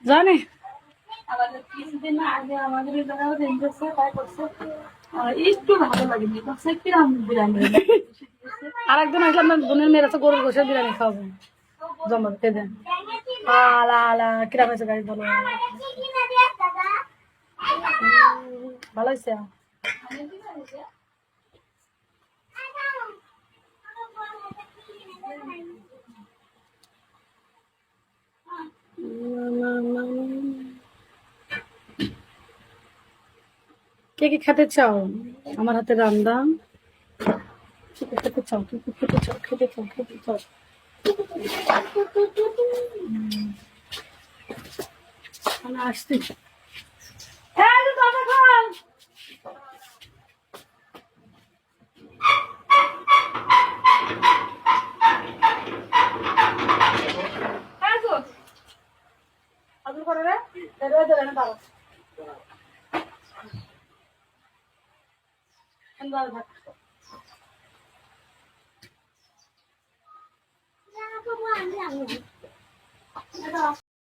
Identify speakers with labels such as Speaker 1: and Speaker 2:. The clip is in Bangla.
Speaker 1: জানি
Speaker 2: আমাদের কিছুদিন আগে আমাদের এলাকাও রেঞ্জেছে তাই করছে একটু ভালো লাগেনি করছে কিরাম বিরিয়ানি
Speaker 1: আরেকদিন আসলাম না বোনের মেয়েরা তো গরুর গোশের বিরিয়ানি খাওয়াবো জমাতে দেন আলা আলা কিরাম হয়েছে গাড়ি ভালো ভালো হয়েছে কে কি খেতে চাও আমার হাতে রান্না কি কি খেতে চাও কি কি খেতে চাও খেতে চাও খেতে চাও আমি আসছি এই যে দরজা খোল এই তো আদর করে রে দেরে দেরে না দাও দাও ভাত না তো আমি